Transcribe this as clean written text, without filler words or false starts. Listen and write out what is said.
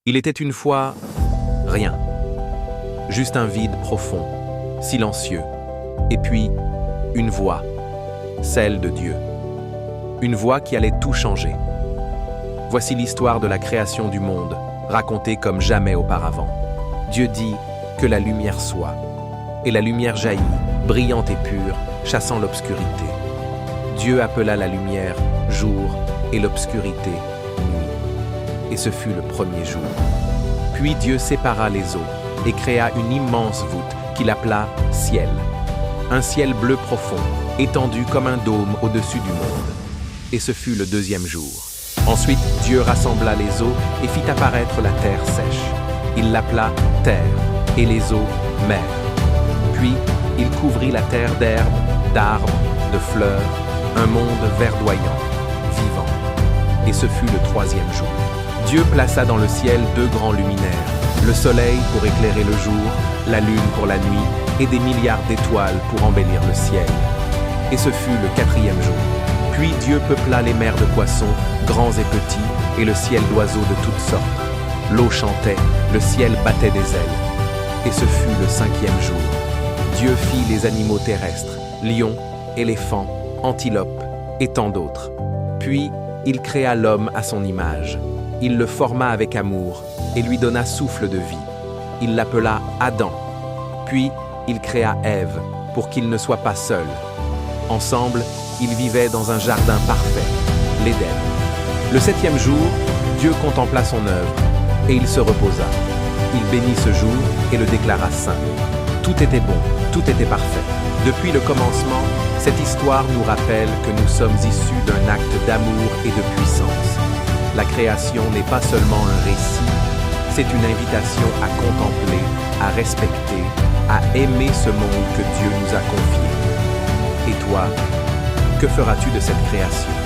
Il était une fois rien. Juste un vide profond, silencieux. Et puis, une voix, celle de Dieu. Une voix qui allait tout changer. Voici l'histoire de la création du monde, racontée comme jamais auparavant. Dieu dit que la lumière soit. Et la lumière jaillit, brillante et pure, chassant l'obscurité. Dieu appela la lumière jour et l'obscurité nuit. Et ce fut le premier jour. Puis Dieu sépara les eaux et créa une immense voûte qu'il appela ciel. Un ciel bleu profond, étendu comme un dôme au-dessus du monde. Et ce fut le deuxième jour. Ensuite, Dieu rassembla les eaux et fit apparaître la terre sèche. Il l'appela terre et les eaux mer. Puis, il couvrit la terre d'herbes, d'arbres, de fleurs, un monde verdoyant, vivant. Et ce fut le troisième jour. Dieu plaça dans le ciel deux grands luminaires, le soleil pour éclairer le jour, la lune pour la nuit, et des milliards d'étoiles pour embellir le ciel. Et ce fut le quatrième jour. Puis Dieu peupla les mers de poissons, grands et petits, et le ciel d'oiseaux de toutes sortes. L'eau chantait, le ciel battait des ailes. Et ce fut le cinquième jour. Dieu fit les animaux terrestres, lions, éléphants, antilopes et tant d'autres. Puis, il créa l'homme à son image. Il le forma avec amour et lui donna souffle de vie. Il l'appela Adam. Puis, il créa Ève pour qu'il ne soit pas seul. Ensemble, ils vivaient dans un jardin parfait, l'Éden. Le septième jour, Dieu contempla son œuvre et il se reposa. Il bénit ce jour et le déclara saint. Tout était bon, tout était parfait. Depuis le commencement, cette histoire nous rappelle que nous sommes issus d'un acte d'amour et de puissance. La création n'est pas seulement un récit, c'est une invitation à contempler, à respecter, à aimer ce monde que Dieu nous a confié. Et toi, que feras-tu de cette création ?